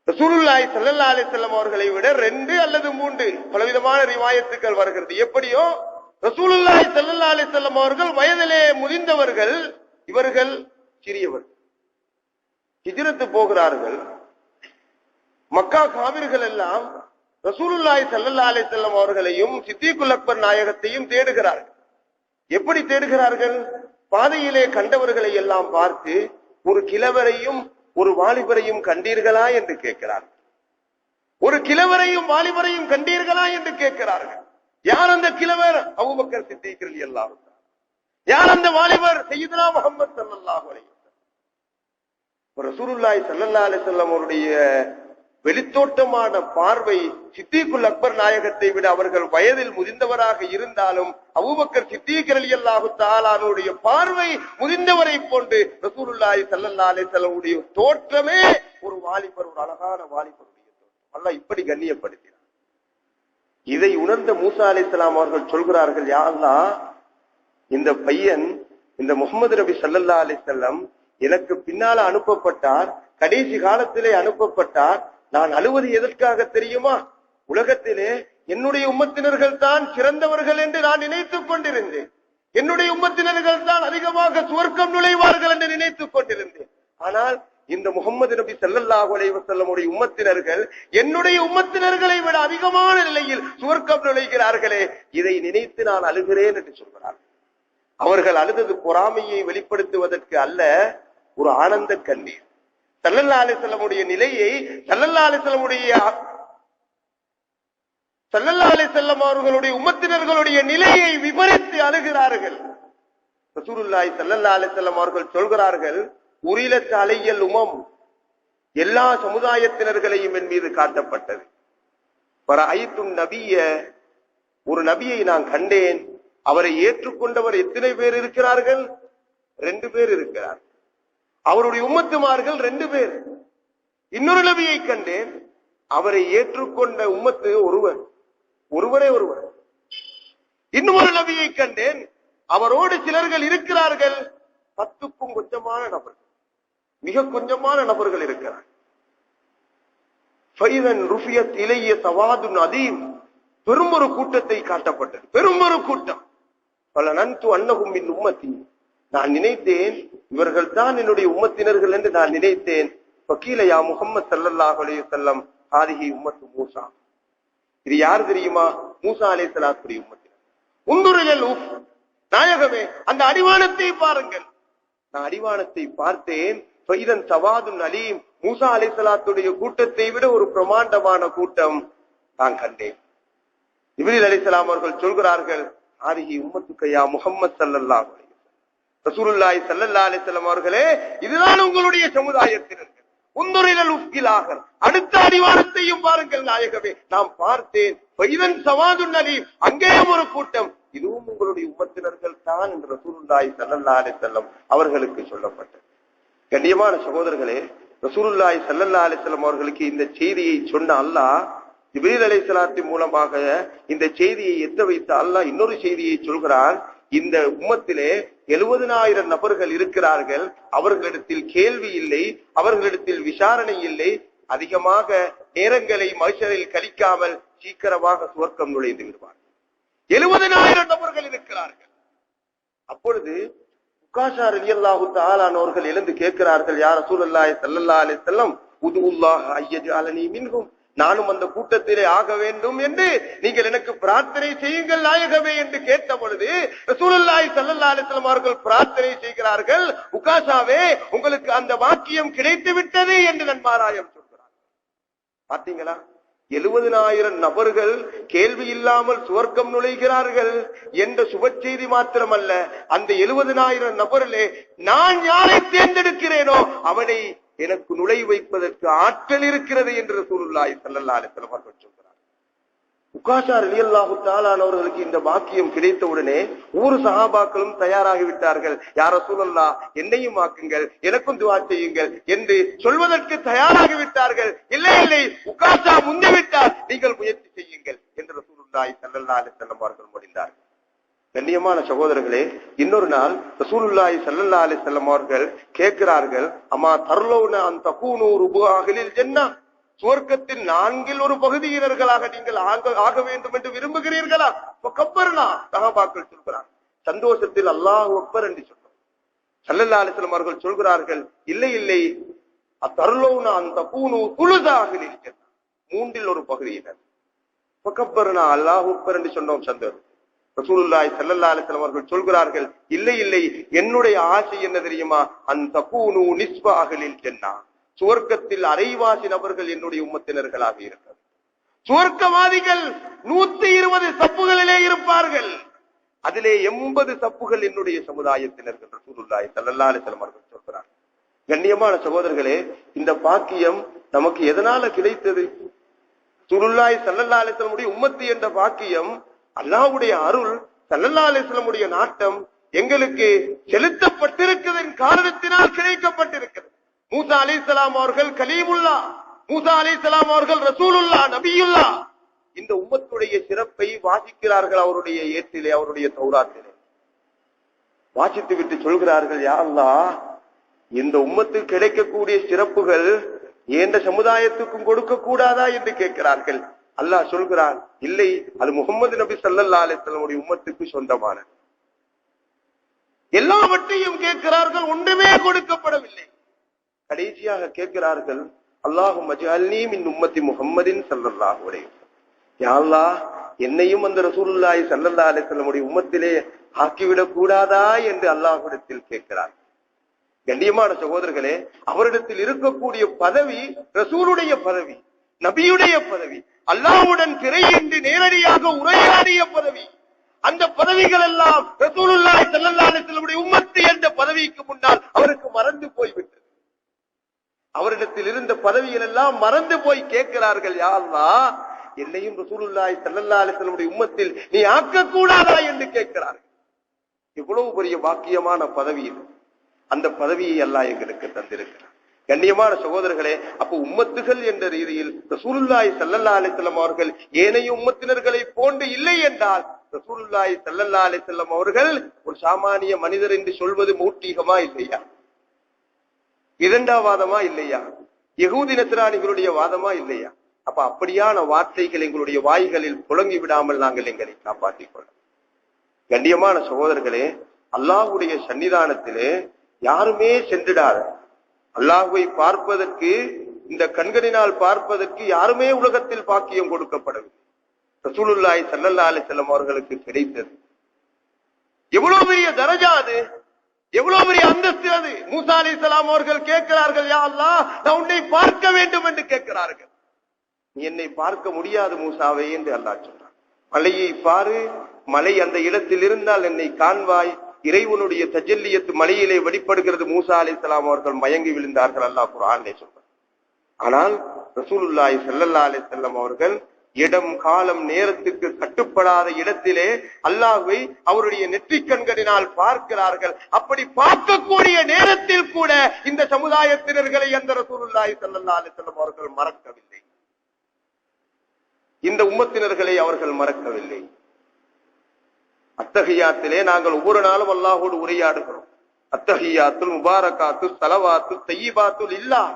ரசூலுல்லாஹி ஸல்லல்லாஹு அலைஹி வஸல்லம் அவர்களை விட 2 அல்லது 3 பலவிதமான ரிவாயத்துக்கள் வருகிறது. எப்படியோ ரசூலுல்லாஹி ஸல்லல்லாஹு அலைஹி வஸல்லம் அவர்கள் வயதிலே முதிர்ந்தவர்கள், இவர்கள் சிறியவர்கள். ஹிஜ்ரத் போகிறார்கள். மக்கா காவிர்கள் எல்லாம் ரசூலுல்லாஹி ஸல்லல்லாஹு அலைஹி வஸல்லம் அவர்களையும் சித்தீக்குல் அக்பர் நாயகத்தையும் தேடுகிறார்கள். எப்படி தேடுகிறார்கள்? பாதையிலே கண்டவர்களை எல்லாம் பார்த்து ஒரு கிழவரையும் ஒரு வாலிபரையும் கண்டீர்களா என்று கேட்கிறார்கள். ஒரு கிழவரையும் வாலிபரையும் கண்டீர்களா என்று கேட்கிறார்கள். யார் அந்த கிழவர்? அபூபக்கர் சித்தீக் ரலியல்லாஹு தஆலா. யார் அந்த வாலிபர்? சய்யிதுனா முஹம்மது ஸல்லல்லாஹு அலைஹி வஸல்லம். ரசூலுல்லாஹி ஸல்லல்லாஹு அலைஹி வஸல்லம் அவருடைய வெளித்தோட்டமான பார்வை சித்தீக்குல் அக்பர் நாயகத்தை விட அவர்கள் வயதில் முதிர்ந்தவராக இருந்தாலும் அபூபக்கர் சித்தீக் ரலியல்லாஹு தஆலாவுடைய பார்வை முதிர்ந்தவரை போன்று ரசூலுல்லாஹி ஸல்லல்லாஹு அலைஹி வஸல்லம் உடைய தோற்றமே ஒரு வாலிபர், ஒரு அழகான வாலிபருடைய தோற்றம். அல்லாஹ் இப்படி கண்ணியப்படுத்தினார். இதை உணர்ந்த மூசா அலைஹிஸ்ஸலாம் அவர்கள் சொல்கிறார்கள், யா அல்லாஹ் இந்த பையன், இந்த முஹம்மது நபி ஸல்லல்லாஹு அலைஹி வஸல்லம் எனக்கு பின்னால அனுப்பப்பட்டார், கடைசி காலத்திலே அனுப்பப்பட்டார். நான் அழுவது எதற்காக தெரியுமா? உலகத்திலே என்னுடைய உம்மத்தினர்கள் தான் சிறந்தவர்கள் என்று நான் நினைத்துக் கொண்டிருந்தேன். என்னுடைய உம்மத்தினர்கள் தான் அதிகமாக சுவர்க்கம் நுழைவார்கள் என்று நினைத்துக் கொண்டிருந்தேன். ஆனால் இந்த முகமது நபி ஸல்லல்லாஹு அலைஹி வஸல்லமுடைய உம்மத்தினர்கள் என்னுடைய உம்மத்தினர்களை விட அதிகமான நிலையில் சுவர்க்கம் நுழைகிறார்களே, இதை நினைத்து நான் அழுகிறேன் என்று சொல்கிறார். அவர்கள் அழுதது பொறாமையை வெளிப்படுத்துவதற்கு அல்ல, ஒரு ஆனந்த கண்ணீர். ஸல்லல்லாஹு அலைஹி வஸல்லமுடைய நிலையை ஸல்லல்லாஹு அலைஹி வஸல்லம் அவர்களுடைய உம்மத்தினர்களுடைய நிலையை விவரித்து அழுகிறார்கள். ரசூலுல்லாஹி ஸல்லல்லாஹு அலைஹி வஸல்லம் அவர்கள் சொல்கிறார்கள், உரிலத் அலையல் உமம், எல்லா சமுதாயத்தினர்களையும் என் மீது காட்டப்பட்டது. பரஐத்துன் நபிய, ஒரு நபியை நான் கண்டேன். அவரை ஏற்றுக்கொண்டவர் எத்தனை பேர் இருக்கிறார்கள்? 2 பேர் இருக்கிறார். அவருடைய உம்மத்துமார்கள் 2 பேர். இன்னொரு நபியை கண்டேன், அவரை ஏற்றுக்கொண்ட உம்மத்து ஒருவரே ஒருவர். இன்னொரு நபியை கண்டேன், அவரோடு சிலர்கள் இருக்கிறார்கள், 10க்கும் கொஞ்சமான நபர்கள், மிக கொஞ்சமான நபர்கள் இருக்கிறார். ஃபைதன் ருஃபியத் இலைய சவாதுன் அதீம், பெரும் ஒரு கூட்டத்தை காட்டப்பட்டது, பெரும் ஒரு கூட்டம். பல நன்து அன்னகும் மின் உம்மத்தி, நான் நினைத்தேன் இவர்கள் தான் என்னுடைய உம்மத்தினர்கள் என்று நான் நினைத்தேன். வக்கீல யா முஹம்மது ஸல்லல்லாஹு அலைஹி வஸல்லம் ஹாதிஹி உம்மத்து மூசா, இது யார் தெரியுமா? மூசா அலைஹிஸ்ஸலாத்துடைய உம்மத்தினர். உந்துரில் உஃப், நாயகமே அந்த அடிவானத்தை பாருங்கள். நான் அடிவானத்தை பார்த்தேன். ஃபைதன் சவாதுன் அலீம், மூசா அலைஹிஸ்ஸலாத்துடைய கூட்டத்தை விட ஒரு பிரமாண்டமான கூட்டம் நான் கண்டேன். ஜிப்ரீல் அலைஹிஸ்ஸலாம் அவர்கள் சொல்கிறார்கள், ஹாதிஹி உம்மத்துக யா முஹம்மது ஸல்லல்லாஹு அலைஹி வஸல்லம், ரசூலுல்லாஹி ஸல்லல்லாஹு அலைஹி வஸல்லம் அவர்களே, இதுதான் உங்களுடைய சமுதாயத்தினர்கள். உந்துரில் உஃகிலாக, அடுத்த அடிவானத்தையும் பாருங்கள் நாயகமே, நாம் பார்த்தேன். ஃபைதன் சவாதுன் அலீம், அங்கேயும் ஒரு கூட்டம், இதுவும் உங்களுடைய உம்மத்தினர்கள் தான் என்று ரசூலுல்லாஹி ஸல்லல்லாஹு அலைஹி வஸல்லம் அவர்களுக்கு சொல்லப்பட்டது. கண்ணியமான சகோதரர்களே, ரசூலுல்லாஹி ஸல்லல்லாஹு அலைஹி வஸல்லம் அவர்களுக்கு இந்த செய்தியை சொன்ன அல்லாஹ் ஜிப்ரீல் அலைஹிஸ்ஸலாத்தின் மூலமாக இந்த செய்தியை எத்த வைத்த அல்லாஹ் இன்னொரு செய்தியை சொல்கிறான். இந்த உம்மத்திலே 70,000 நபர்கள் இருக்கிறார்கள், அவர்களிடத்தில் கேள்வி இல்லை, அவர்களிடத்தில் விசாரணை இல்லை, அதிகமாக நேரங்களை மஹ்ஷரில் கழிக்காமல் சீக்கிரமாக சுவர்க்கம் நுழைந்து விடுவார். 70,000 நபர்கள் இருக்கிறார்கள். அப்பொழுது உக்காஷா ரலியல்லாஹு தஆலா அவர்கள் எழுந்து கேட்கிறார்கள், யா ரசூலுல்லாஹி ஸல்லல்லாஹு அலைஹி வஸல்லம், உதுல்லாஹ் அய்யஜஅலனி மின்ஹும், நானும் அந்த கூட்டத்திலே ஆக வேண்டும் என்று நீங்கள் எனக்கு பிரார்த்தனை செய்யுங்கள் நாயகமே என்று கேட்ட பொழுது ரசூலுல்லாஹி ஸல்லல்லாஹு அலைஹி வஸல்லம் அவர்கள் பிரார்த்தனை செய்கிறார்கள், உக்காஷாவே உங்களுக்கு அந்த வாக்கியம் கிடைத்து விட்டது என்று நன்மாராயம் சொல்கிறார். பாத்தீங்களா, 70,000 நபர்கள் கேள்வி இல்லாமல் சுவர்க்கம் நுழைகிறார்கள் என்ற சுப செய்தி மாத்திரமல்ல, அந்த 70,000 நபரிலே நான் யாரை தேர்ந்தெடுக்கிறேனோ அவனை எனக்கு நுழை வைப்பதற்கு ஆற்றல் இருக்கிறது என்று ரசூலுல்லாஹி ஸல்லல்லாஹு அலைஹி வஸல்லம் அவர்கள் சொல்கிறார். உக்காஷா ரலியல்லாஹு தஆலா அவர்களுக்கு இந்த வாக்கியம் கிடைத்தவுடனே ஒவ்வொரு சஹாபாக்களும் தயாராகிவிட்டார்கள். யா ரசூலல்லாஹ், என்னையும் ஆக்குங்கள், எனக்கும் துஆ செய்யுங்கள் என்று சொல்வதற்கு தயாராகிவிட்டார்கள். இல்லை இல்லை, உக்காஷா முந்திவிட்டார், நீங்கள் முயற்சி செய்யுங்கள் என்று ரசூலுல்லாஹி ஸல்லல்லாஹு அலைஹி வஸல்லம் அவர்கள் முடிந்தார்கள். கண்ணியமான சகோதரர்களே, இன்னொரு நாள் ரசூலுல்லாஹி ஸல்லல்லாஹு அலைஹி வஸல்லம் அவர்கள் கேட்கிறார்கள், அம்மா தர்லௌன அன் தகூனு ருபுஅஹ்லில் ஜன்னah, சுவர்க்கத்தின் 4 ஒரு பகுதியினர்களாக நீங்கள் ஆக வேண்டும் என்று விரும்புகிறீர்களா? கப்பர்னா சஹாபாக்கள் சொல்கிறார், சந்தோஷத்தில் அல்லாஹு அக்பர் என்று சொன்னார். ஸல்லல்லாஹு அலைஹி வஸல்லம் அவர்கள் சொல்கிறார்கள், இல்லை இல்லை, தர்லௌன அன் தகூனு குலுஸாஹ்லில் ஜன்னah, 3 ஒரு பகுதியினர். கப்பர்னா அல்லாஹு அக்பர் என்று சொன்னோம் சந்தோஷம். ரசூலுல்லாஹி ஸல்லல்லாஹு அலைஹி வஸல்லம் அவர்கள் சொல்கிறார்கள், இல்லை இல்லை, என்னுடைய ஆசை என்ன தெரியுமா? அன் தகூனு நிஸ்ப அஹ்லில் ஜன்னah, சுவர்க்கத்தில் அரைவாசி நபர்கள் என்னுடைய உம்மத்தினர்களாக இருக்கிறது. சுவர்க்கவாதிகள் 120 சப்புகளிலே இருப்பார்கள், அதிலே 80 சப்புகள் என்னுடைய சமுதாயத்தினர்கள் ரசூலுல்லாஹி ஸல்லல்லாஹு அலைஹி வஸல்லம் அவர்கள் சொல்கிறார். கண்ணியமான சகோதரர்களே, இந்த பாக்கியம் நமக்கு எதனால கிடைத்தது? ரசூலுல்லாஹி ஸல்லல்லாஹு அலைஹி வஸல்லம் உடைய உம்மத்து என்ற பாக்கியம், அல்லாஹ்வுடைய அருள், ஸல்லல்லாஹு அலைஹி வஸல்லம் உடைய நாட்டம் எங்களுக்கு செலுத்தப்பட்டிருக்கிறதன் காரணத்தினால் கிடைக்கப்பட்டிருக்கிறது. மூசா அலைஹிஸ்ஸலாம் அவர்கள் கலீமுல்லா, மூசா அலைஹிஸ்ஸலாம் அவர்கள் ரசூலுல்லா, நபியுல்லா. இந்த உம்மத்துடைய சிறப்பை வாசிக்கிறார்கள் அவருடைய ஏட்டிலே, அவருடைய தௌராத்திலே வாசித்து விட்டு சொல்கிறார்கள், யா அல்லாஹ், இந்த உம்மத்துக்கு கிடைக்கக்கூடிய சிறப்புகள் எந்த சமுதாயத்துக்கும் கொடுக்க கூடாதா என்று கேட்கிறார்கள். அல்லாஹ் சொல்கிறான், இல்லை, அது முகமது நபி ஸல்லல்லாஹு அலைஹி வஸல்லம் உடைய உம்மத்துக்கு சொந்தமானது. எல்லாவற்றையும் கேட்கிறார்கள், ஒன்றுமே கொடுக்கப்படவில்லை. கடைசியாக கேட்கிறார்கள், அல்லாஹும்ம ஜஅல்னி மின் உம்மத்தி முஹம்மதின் ஸல்லல்லாஹு அலைஹி வஸல்லம். யா அல்லாஹ், என்னையும் அந்த ரசூலுல்லாஹி ஸல்லல்லாஹு அலைஹி வஸல்லம் உம்மத்திலே ஆக்கிவிடக் கூடாதா என்று அல்லாஹ்விடத்தில் கேட்கிறார். கண்ணியமான சகோதரர்களே, அவரிடத்தில் இருக்கக்கூடிய பதவி ரசூலுடைய பதவி, நபியுடைய பதவி, அல்லாஹ்வுடன் திரையின்றி நேரடியாக உரையாடிய பதவி. அந்த பதவிகள் எல்லாம் ரசூலுல்லாஹி ஸல்லல்லாஹு அலைஹி வஸல்லம் உம்மத்து என்ற பதவிக்கு முன்னால் அவருக்கு மறந்து போய்விட்டது. அவரிடத்தில் இருந்த பதவிகள் எல்லாம் மறந்து போய் கேட்கிறார்கள், யா அல்லாஹ், என்னையும் ரசூலுல்லாஹி ஸல்லல்லாஹு அலைஹி வஸல்லம் உம்மத்தில் நீ ஆக்கக்கூடாதா என்று கேட்கிறார்கள். இவ்வளவு பெரிய பாக்கியமான பதவி இது. அந்த பதவியை அல்லாஹ் எங்களுக்கு தந்திருக்கிறார். கண்ணியமான சகோதரர்களே, அப்ப உம்மத்துகள் என்ற ரீதியில் ரசூலுல்லாஹி ஸல்லல்லாஹு அலைஹி வஸல்லம் அவர்கள் ஏனைய உம்மத்தினர்களை போன்று இல்லை என்றால், ரசூலுல்லாஹி ஸல்லல்லாஹு அலைஹி வஸல்லம் அவர்கள் ஒரு சாமானிய மனிதர் என்று சொல்வது மூட்டீகமா இல்லையா? இரண்டாவாதமா இல்லையா? யகூதி நஸ்ரானிகளுடைய வாதமா இல்லையா? அப்ப அப்படியான வார்த்தைகள் எங்களுடைய வாய்களில் புழங்கி விடாமல் நாங்கள் எங்களை காப்பாற்றிக் கொள்ள. கண்ணியமான சகோதரர்களே, அல்லாஹ்வுடைய சன்னிதானத்திலே யாருமே சென்றிடாத, அல்லாஹ்வை பார்ப்பதற்கு, இந்த கண்களினால் பார்ப்பதற்கு யாருமே உலகத்தில் பாக்கியம் கொடுக்கப்படவில்லை. ரசூலுல்லாஹி ஸல்லல்லாஹு அலைஹி வஸல்லம் அவர்களுக்கு கிடைத்தது. எவ்வளவு பெரிய தரஜா அது, எவ்வளவு பெரிய அந்தஸ்து அது. மூசா அலைஹிஸ்ஸலாம் அவர்கள் கேட்கிறார்கள், யா அல்லாஹ், நான் உன்னை பார்க்க வேண்டும் என்று கேட்கிறார்கள். நீ என்னை பார்க்க முடியாது மூசாவே என்று அல்லாஹ் சொன்னான். மலையை பாரு, மலை அந்த இடத்தில் இருந்தால் என்னை காண்பாய். இறைவனுடைய தஜல்லியத்து மலையிலே வெளிப்படுகிறது. மூசா அலைஹிஸ்ஸலாம் அவர்கள் மயங்கி விழுந்தார்கள், அல்லாஹ் குர்ஆனிலே சொல்றார். ஆனால் ரசூலுல்லாஹி ஸல்லல்லாஹு அலைஹி வஸல்லம் அவர்கள் இடம் காலம் நேரத்துக்கு கட்டுப்படாத இடத்திலே அல்லாஹ்வை அவருடைய நெற்றிக் கண்களினால் பார்க்கிறார்கள். அப்படி பார்க்கக்கூடிய நேரத்தில் கூட இந்த சமுதாயத்தினர்களை அந்த ரசூலுல்லாஹி ஸல்லல்லாஹு அலைஹி வஸல்லம் அவர்கள் மறக்கவில்லை. இந்த உம்மத்தினர்களை அவர்கள் மறக்கவில்லை. அத்தஹியாத்திலே நாங்கள் ஒவ்வொரு நாளும் அல்லாஹோடு உரையாடுகிறோம். அத்தஹியாத்துல் முபாரகாத்து ஸலவாத்து தய்யிபாத்து லில்லாஹ்.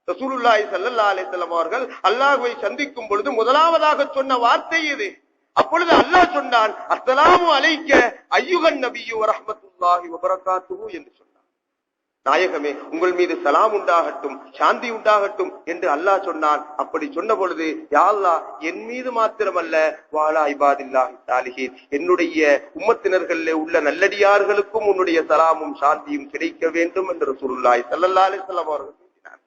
ரசூலுல்லாஹி ஸல்லல்லாஹு அலைஹி வஸல்லம் அவர்கள் அல்லாஹ்வை சந்திக்கும் பொழுது முதலாவதாக சொன்ன வார்த்தை இது. அப்பொழுது அல்லாஹ் சொன்னான், அஸ்ஸலாமு அலைக்க அய்யுஹன் நபியு வ ரஹ்மத்துல்லாஹி வ பரகாத்துஹு என்று சொன்னான். நாயகமே, உங்கள் மீது சலாம் உண்டாகட்டும், சாந்தி உண்டாகட்டும் என்று அல்லாஹ் சொன்னான். அப்படி சொன்ன பொழுது, யா அல்லாஹ், என் மீது மாத்திரமல்ல, வாலா இபாதில்லாஹி ஸாலிஹீன், என்னுடைய உம்மத்தினர்களிலே உள்ள நல்லடியார்களுக்கும் உன்னுடைய சலாமும் சாந்தியும் கிடைக்க வேண்டும் என்று ரசூலுல்லாஹி ஸல்லல்லாஹு அலைஹி வஸல்லம் அவர்கள் கூறினார்.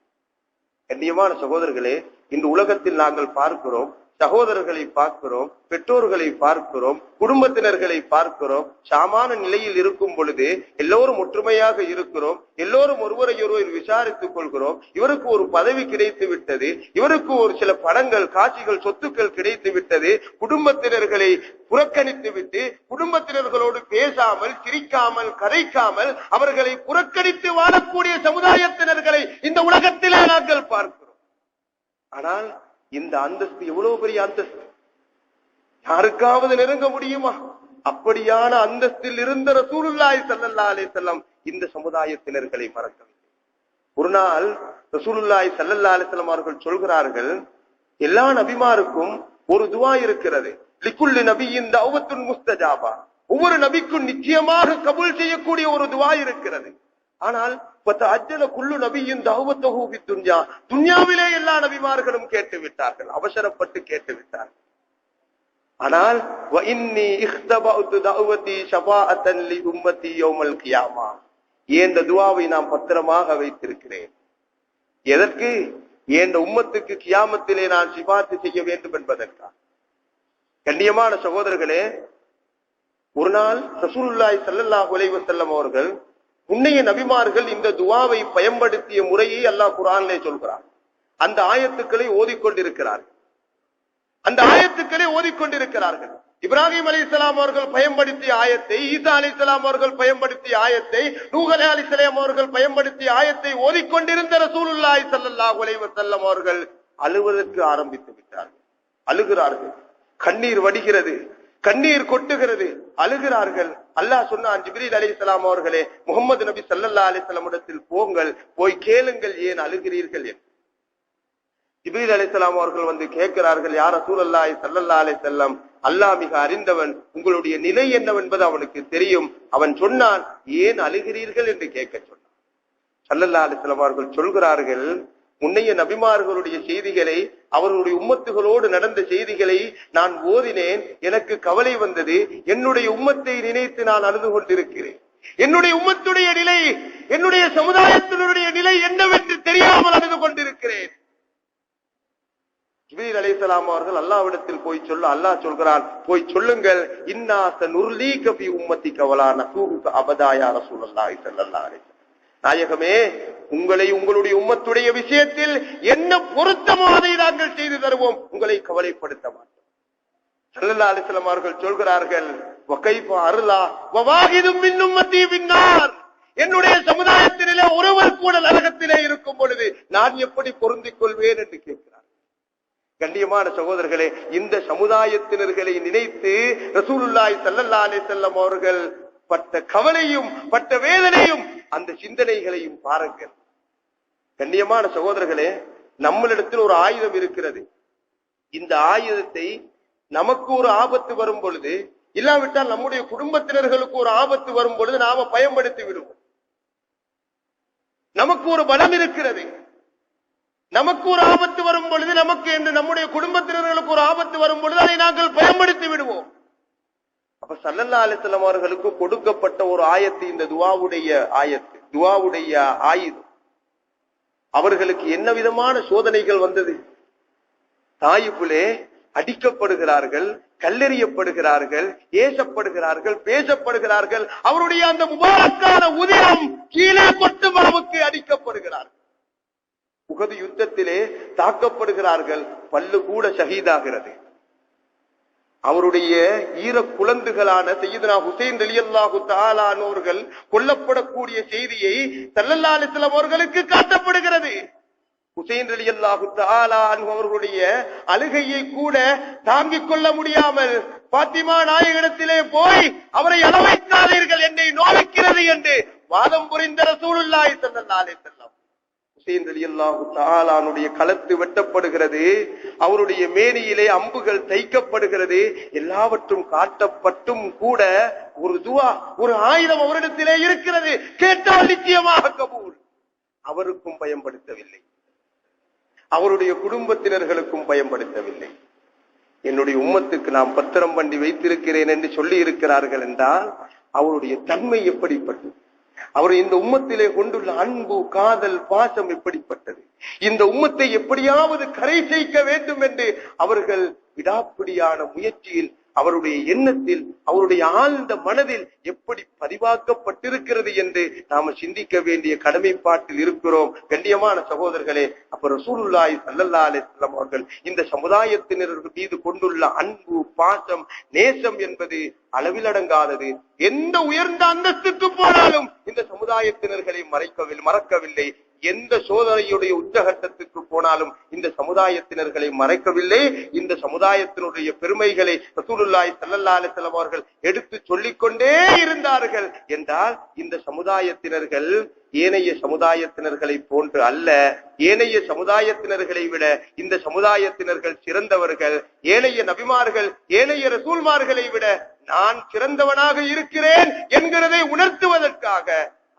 கண்ணியமான சகோதரர்களே, இந்த உலகத்தில் நாங்கள் பார்க்கிறோம், சகோதரர்களை பார்க்கிறோம், பெற்றோர்களை பார்க்கிறோம், குடும்பத்தினர்களை பார்க்கிறோம். சாமான நிலையில் இருக்கும் பொழுது எல்லோரும் ஒற்றுமையாக இருக்கிறோம், எல்லோரும் ஒருவரையொருவர் விசாரித்துக் கொள்கிறோம். இவருக்கு ஒரு பதவி கிடைத்து விட்டது, இவருக்கு ஒரு சில பணங்கள், காட்சிகள், சொத்துக்கள் கிடைத்து விட்டது. குடும்பத்தினர்களை புறக்கணித்து விட்டு, குடும்பத்தினர்களோடு பேசாமல், சிரிக்காமல், கதைக்காமல் அவர்களை புறக்கணித்து வாழக்கூடிய சமுதாயத்தினர்களை இந்த உலகத்திலே நாங்கள் பார்க்கிறோம். ஆனால் இந்த அந்தஸ்து எவ்வளவு பெரிய அந்தஸ்து, யாருக்காவது நெருங்க முடியுமா? அப்படியான அந்தஸ்தில் இருந்த ரசூலுல்லாஹி ஸல்லல்லாஹு அலைஹி வஸல்லம் இந்த சமுதாயத்தினர்களை மறக்கவில்லை. ஒரு நாள் ரசூலுல்லாஹி ஸல்லல்லாஹு அலைஹி வஸல்லம் அவர்கள் சொல்கிறார்கள், எல்லா நபிமாருக்கும் ஒரு துஆ இருக்கிறது. லிக்குல்லி நபியின் தஅவத்துன் முஸ்தஜாபா, ஒவ்வொரு நபிக்கும் நிச்சயமாக கபூல் செய்யக்கூடிய ஒரு துஆ இருக்கிறது. ஆனால் குல்லு நபியின் தஅவத்துஹு ஃபித் துன்யா, துன்யாவிலே எல்லா நபிமார்களும் கேட்டு விட்டார்கள், அவசரப்பட்டு கேட்டு விட்டார்கள். ஆனால் வ இன்னி இஹ்தபஅது தஅவதி ஷஃபாஅத்தன் லி உம்மத்தி யௌமல் கியாமா, இந்த துஆவை நான் பத்திரமாக வைத்திருக்கிறேன். எதற்கு? இந்த உம்மத்துக்கு கியாமத்திலே நான் ஷிஃபாத் செய்ய வேண்டும் என்பதற்காக. கண்ணியமான சகோதரர்களே, ஒரு நாள் ரசூலுல்லாஹி ஸல்லல்லாஹு அலைஹி வஸல்லம் அவர்கள் முன்னைய நபிமார்கள் இந்த துஆவை பயன்படுத்திய முறையை அல்லாஹ் குர்ஆனிலே சொல்கிறார். அந்த ஆயத்துக்களை ஓதிக்கொண்டிருக்கிறார்கள், அந்த ஆயத்துக்களை ஓதிக்கொண்டிருக்கிறார்கள். இப்ராஹிம் அலைஹிஸ்ஸலாம் அவர்கள் பயன்படுத்திய ஆயத்தை, ஈசா அலைஹிஸ்ஸலாம் அவர்கள் பயன்படுத்திய ஆயத்தை, நூஹ் அலைஹிஸ்ஸலாம் அவர்கள் பயன்படுத்திய ஆயத்தை ஓதிக்கொண்டிருந்த ரசூலுல்லாஹி ஸல்லல்லாஹு அலைஹி வஸல்லம் அவர்கள் அழுவதற்கு ஆரம்பித்து விட்டார்கள். அழுகிறார்கள், கண்ணீர் வடிகிறது, கண்ணீர் கொட்டுகிறது, அழுகிறார்கள். அல்லாஹ் சொன்னான், ஜிப்ரீல் அலைஹிஸ்ஸலாம் அவர்களே, முஹம்மது நபி ஸல்லல்லாஹு அலைஹி வஸல்லம் இடத்தில் போங்கள், போய் கேளுங்கள், ஏன் அழுகிறீர்கள் என்று. ஜிப்ரீல் அலைஹிஸ்ஸலாம் அவர்கள் வந்து கேட்கிறார்கள், யா ரசூலல்லாஹி ஸல்லல்லாஹு அலைஹி வஸல்லம், அல்லாஹ் மிக அறிந்தவன், உங்களுடைய நிலை என்னவென்பது அவனுக்கு தெரியும். அவன் சொன்னான், ஏன் அழுகிறீர்கள் என்று கேட்க சொன்னான். ஸல்லல்லாஹு அலைஹி வஸல்லம் அவர்கள் சொல்கிறார்கள், முன்னைய நபிமார்களுடைய செய்திகளை, அவர்களுடைய உம்மத்துகளோடு நடந்த செய்திகளை நான் ஓதினேன். எனக்கு கவலை வந்தது. என்னுடைய உம்மத்தை நினைத்து நான் அழுது கொண்டிருக்கிறேன். என்னுடைய உம்மத்துடைய நிலை, என்னுடைய சமுதாயத்தினுடைய நிலை என்னவென்று தெரியாமல் அழுது கொண்டிருக்கிறேன். ஜிப்ரீல் அலைஹிஸ்ஸலாம் அவர்கள் அல்லாஹ்விடத்தில் போய் அல்லாஹ் சொல்கிறான், போய் சொல்லுங்கள், இன்னா சனுர்லீக ஃபீ உம்மத்திக வலா நஸூக அபதா யா ரசூலல்லாஹி ஸல்லல்லாஹு அலைஹி வஸல்லம். நாயகமே, உங்களை உங்களுடைய உம்மத்துடைய விஷயத்தில் என்ன பொருத்தமோ அதை நாங்கள் செய்து தருவோம், உங்களை கவலைப்படுத்த மாட்டோம். ஸல்லல்லாஹு அலைஹி வஸல்லம் அவர்கள் சொல்கிறார்கள், வகைஃப அர்லா வவாஹிதும் மின் உம்மத்தி பின்னார். என்னுடைய சமுதாயத்திலே ஒருவர் கூட நரகத்திலே இருக்கும் பொழுது நான் எப்படி பொருந்திக் கொள்வேன் என்று கேட்கிறார். கண்ணியமான சகோதரர்களே, இந்த சமுதாயத்தினர்களை நினைத்து ரசூலுல்லாஹி ஸல்லல்லாஹு அலைஹி வஸல்லம் அவர்கள் பட்ட கவலையும் பட்ட வேதனையும் அந்த சிந்தனைகளையும் பாருங்கள். கண்ணியமான சகோதரர்களே, நம்மளிடத்தில் ஒரு ஆயுதம் இருக்கிறது. இந்த ஆயுதத்தை நமக்கு ஒரு ஆபத்து வரும் பொழுது, இல்லாவிட்டால் நம்முடைய குடும்பத்தினர்களுக்கு ஒரு ஆபத்து வரும் பொழுது நாம பயன்படுத்தி விடுவோம். நமக்கு ஒரு பலம் இருக்கிறது. நமக்கு ஒரு ஆபத்து வரும் பொழுது, நமக்கு என்று நம்முடைய குடும்பத்தினர்களுக்கு ஒரு ஆபத்து வரும் பொழுது அதை நாங்கள் பயன்படுத்தி விடுவோம். அப்ப ஸல்லல்லாஹு அலைஹி வஸல்லம் அவர்களுக்கு கொடுக்கப்பட்ட ஒரு ஆயத்து இந்த துஆவுடைய ஆயத்து, துஆவுடைய ஆயுதம். அவர்களுக்கு என்ன விதமான சோதனைகள் வந்தது? தாயிஃபிலே அடிக்கப்படுகிறார்கள், கல்லெறியப்படுகிறார்கள், ஏசப்படுகிறார்கள், பேசப்படுகிறார்கள். அவருடைய அந்த முபாரக்கான உதிரம் கீழே கொட்டும் அளவுக்கு அடிக்கப்படுகிறார்கள். உஹது யுத்தத்திலே தாக்கப்படுகிறார்கள், பல்லு கூட ஷஹீதாகிறது. அவருடைய ஈர குழந்தைகளான சையதுனா ஹுசைன் ரலியல்லாஹு தஆலா அன்ஹு கொல்லப்படக்கூடிய செய்தியை ஸல்லல்லாஹு அலைஹி வஸல்லம் அவர்களுக்கு காட்டப்படுகிறது. ஹுசைன் ரலியல்லாஹு தஆலா அன்ஹு அவர்களுடைய அழுகையை கூட தாங்கிக் கொள்ள முடியாமல் பாத்திமா நாயகத்திலே போய் அவரை அளவைக்காதீர்கள், என்னை நோவிக்கிறது என்று வாதம் புரிந்த ரசூலுல்லாஹி ஸல்லல்லாஹு அலைஹி வஸல்லம். ஹுசைன் ரலியல்லாஹு தஆலா அன்ஹுடைய கழுத்து வெட்டப்படுகிறது, அவருடைய மேனியிலே அம்புகள் தைக்கப்படுகிறது. எல்லாவற்றும் காட்டப்பட்டும் கூட ஒரு துஆ, ஒரு ஆயுதம் அவரிடத்திலே இருக்கிறது. கேட்டால் நிச்சயமாக கபூல். அவருக்கும் பயன்படுத்தவில்லை, அவருடைய குடும்பத்தினர்களுக்கும் பயன்படுத்தவில்லை. என்னுடைய உம்மத்துக்கு நாம் பத்திரம் பண்ணி வைத்திருக்கிறேன் என்று சொல்லி இருக்கிறார்கள் என்றால் அவருடைய தன்மை எப்படிப்பட்டது? அவர் இந்த உம்மத்திலே கொண்டுள்ள அன்பு, காதல், பாசம் எப்படிப்பட்டது? இந்த உம்மத்தை எப்படியாவது கரை சேர்க்க வேண்டும் என்று அவர்கள் விடாப்பிடியான முயற்சியில், அவருடைய எண்ணத்தில், அவருடைய ஆழ்ந்த மனதில் எப்படி பதிவாக்கப்பட்டிருக்கிறது என்று நாம சிந்திக்க வேண்டிய கடமைப்பாட்டில் இருக்கிறோம். கண்ணியமான சகோதரர்களே, அப்ப ரசூலுல்லாஹி ஸல்லல்லாஹு அலைஹி வஸல்லம் அவர்கள் இந்த சமுதாயத்தினர்கள் மீது கொண்டுள்ள அன்பு, பாசம், நேசம் என்பது அளவிலடங்காதது. எந்த உயர்ந்த அந்தஸ்துக்கு போனாலும் இந்த சமுதாயத்தினர்களை மறக்கவில்லை. எந்த சோதனையுடைய உச்சகட்டத்துக்கு போனாலும் இந்த சமுதாயத்தினர்களை மறைக்கவில்லை. இந்த சமுதாயத்தினுடைய பெருமைகளை ரசூலுல்லாஹி ஸல்லல்லாஹு அலைஹி வஸல்லம் அவர்கள் எடுத்து சொல்லிக்கொண்டே இருந்தார்கள். என்றால் இந்த சமுதாயத்தினர்கள் ஏனைய சமுதாயத்தினர்களை போன்று அல்ல. ஏனைய சமுதாயத்தினர்களை விட இந்த சமுதாயத்தினர்கள் சிறந்தவர்கள். ஏனைய நபிமார்கள், ஏனைய ரசூல்மார்களை விட நான் சிறந்தவனாக இருக்கிறேன் என்கிறதை உணர்த்துவதற்காக,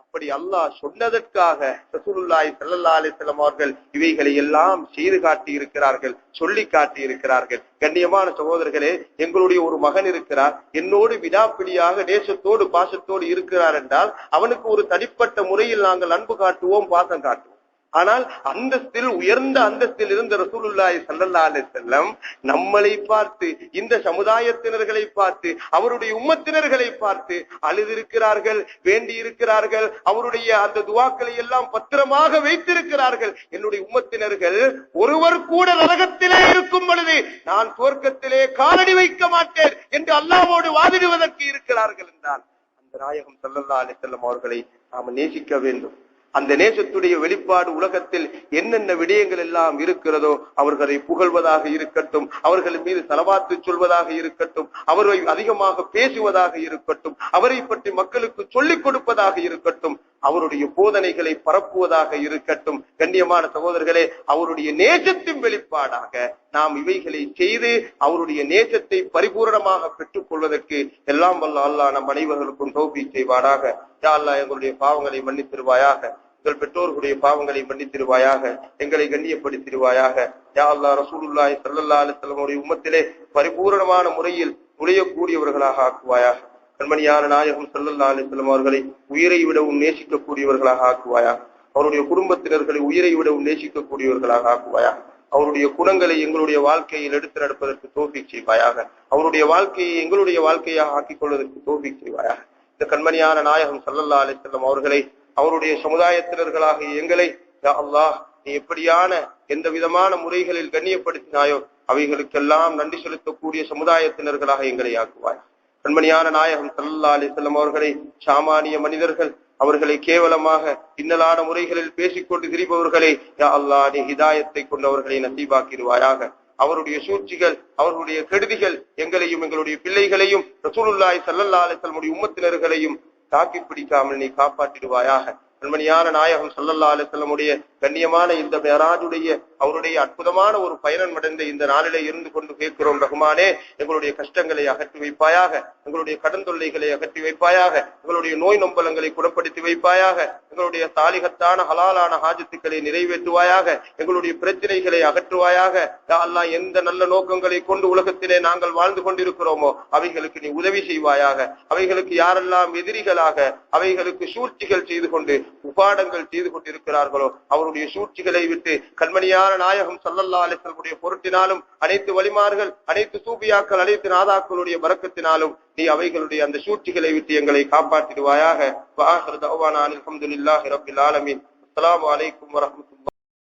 அப்படி அல்லாஹ் சொன்னதற்காக ரசூலுல்லாஹி ஸல்லல்லாஹு அலைஹி வஸல்லம் அவர்கள் இவைகளை எல்லாம் செய்து காட்டி இருக்கிறார்கள், சொல்லி காட்டி இருக்கிறார்கள். கண்ணியமான சகோதரர்களே, எங்களுடைய ஒரு மகன் இருக்கிறார், என்னோடு விடாப்பிடியாக நேசத்தோடு பாசத்தோடு இருக்கிறார் என்றால் அவனுக்கு ஒரு தனிப்பட்ட முறையில் நாங்கள் அன்பு காட்டுவோம், பாசம் காட்டுவோம். ஆனால் அந்தஸ்தில், உயர்ந்த அந்தஸ்தில் இருந்த ரசூலுல்லாஹி ஸல்லல்லாஹு அலைஹி வஸல்லம் நம்மளை பார்த்து, இந்த சமுதாயத்தினர்களை பார்த்து, அவருடைய உம்மத்தினர்களை பார்த்து அழுதிருக்கிறார்கள், வேண்டி இருக்கிறார்கள். அவருடைய அந்த துஆக்களை எல்லாம் பத்திரமாக வைத்திருக்கிறார்கள். என்னுடைய உம்மத்தினர்கள் ஒருவர் கூட நரகத்திலே இருக்கும் பொழுது நான் சுவர்க்கத்திலே காலடி வைக்க மாட்டேன் என்று அல்லாஹ்வோடு வாதிடுவதற்கு இருக்கிறார்கள் என்றால் அந்த நாயகம் ஸல்லல்லாஹு அலைஹி வஸல்லம் அவர்களை நாம் நேசிக்க வேண்டும். அந்த நேசத்துடைய வெளிப்பாடு உலகத்தில் என்னென்ன விடயங்கள் எல்லாம் இருக்கிறதோ அவர்களை புகழ்வதாக இருக்கட்டும், அவர்கள் மீது ஸலவாத்து சொல்வதாக இருக்கட்டும், அவரை அதிகமாக பேசுவதாக இருக்கட்டும், அவரை பற்றி மக்களுக்கு சொல்லிக் கொடுப்பதாக இருக்கட்டும், அவருடைய போதனைகளை பரப்புவதாக இருக்கட்டும். கண்ணியமான சகோதரர்களே, அவருடைய நேசத்தின் வெளிப்பாடாக நாம் இவைகளை செய்து அவருடைய நேசத்தை பரிபூரணமாக பெற்றுக் கொள்வதற்கு எல்லாம் வல்ல அல்லாஹ் நம் அனைவர்களுக்கும் தௌஃபீக் செய்வானாக. யா அல்லாஹ், எங்களுடைய பாவங்களை மன்னித்திருவாயாக, எங்கள் பெற்றோர்களுடைய பாவங்களை மன்னித்திருவாயாக, எங்களை கண்ணியப்படுத்திடுவாயாக. யா அல்லாஹ், ரசூலுல்லாஹி ஸல்லல்லாஹு அலைஹி வஸல்லம் உடைய உம்மத்திலே பரிபூரணமான முறையில் நுழையக்கூடியவர்களாக ஆக்குவாயாக. கண்மணியான நாயகம் ஸல்லல்லாஹு அலைஹி வஸல்லம் அவர்களை உயிரை விடவும் நேசிக்கக்கூடியவர்களாக ஆக்குவாயாக. அவருடைய குடும்பத்தினர்களை உயிரை விடவும் நேசிக்கக்கூடியவர்களாக ஆக்குவாயாக. அவருடைய குணங்களை எங்களுடைய வாழ்க்கையில் எடுத்து நடப்பதற்கு தௌஃபீக் செய்வாயாக. அவருடைய வாழ்க்கையை எங்களுடைய வாழ்க்கையாக ஆக்கிக் கொள்வதற்கு தௌஃபீக் செய்வாயாக. இந்த கண்மணியான நாயகம் ஸல்லல்லாஹு அலைஹி வஸல்லம் அவர்களை, அவருடைய சமுதாயத்தினர்களாக எங்களை யா அல்லாஹ், நீ எப்படியான எந்த விதமான முறைகளில் கண்ணியப்படுத்தினாயோ அவைகளுக்கெல்லாம் நன்றி செலுத்தக்கூடிய சமுதாயத்தினர்களாக எங்களை ஆக்குவாய். கண்மணியான நாயகம் ஸல்லல்லாஹு அலைஹி வஸல்லம் அவர்களை சாமானிய மனிதர்கள் அவர்களை கேவலமாக இன்னலான முறைகளில் பேசிக்கொண்டு திரிபவர்களை யா அல்லாஹ், நீ ஹிதாயத்தை கொண்டு அவர்களை நசீபாக்கிடுவாயாக. அவருடைய சூழ்ச்சிகள், அவர்களுடைய கெடுதிகள் எங்களையும் எங்களுடைய பிள்ளைகளையும் ரசூலுல்லாஹி ஸல்லல்லாஹு அலைஹி வஸல்லம் உம்மத்தினர்களையும் தாக்கி பிடிக்காமல் நீ காப்பாற்றிடுவாயாக. கண்மணியான நாயகம் ஸல்லல்லாஹு அலைஹி வஸல்லம் உடைய கண்ணியமான இந்த மிஅராஜுடைய அவருடைய அற்புதமான ஒரு பயணம் அடைந்த இந்த நாளிலே இருந்து கொண்டு கேட்கிறோம், ரஹ்மானே, எங்களுடைய கஷ்டங்களை அகற்றி வைப்பாயாக, எங்களுடைய கடன் தொல்லைகளை அகற்றி வைப்பாயாக, எங்களுடைய நோய் நொம்பலங்களை குணப்படுத்தி வைப்பாயாக, எங்களுடைய சாலிகத்தான ஹலாலான ஹாஜத்துக்களை நிறைவேற்றுவாயாக, எங்களுடைய பிரச்சனைகளை அகற்றுவாயாக. யா அல்லாஹ், எந்த நல்ல நோக்கங்களை கொண்டு உலகத்திலே நாங்கள் வாழ்ந்து கொண்டிருக்கிறோமோ அவைகளுக்கு நீ உதவி செய்வாயாக. அவைகளுக்கு யாரெல்லாம் எதிரிகளாக அவைகளுக்கு சூழ்ச்சிகள் செய்து கொண்டு உபாடங்கள் செய்து கொண்டிருக்கிறார்களோ அவருடைய சூழ்ச்சிகளை விட்டு கண்மணியான நாயகம் ஸல்லல்லாஹு அலைஹி வஸல்லம் பொருட்டினாலும் அனைத்து வலிமார்கள், அனைத்து சூபியாக்கள், அனைத்து நாதாக்களுடைய பரக்கத்தினாலும் நீ அவைகளுடைய அந்த சூழ்ச்சிகளை விட்டு எங்களை காப்பாற்றிடுவாயாக. வ ஆகிரு தஅவானா அல்ஹம்துலில்லாஹி ரப்பில் ஆலமீன். அஸ்ஸலாமு அலைக்கும் வரஹ்மத்துல்லாஹி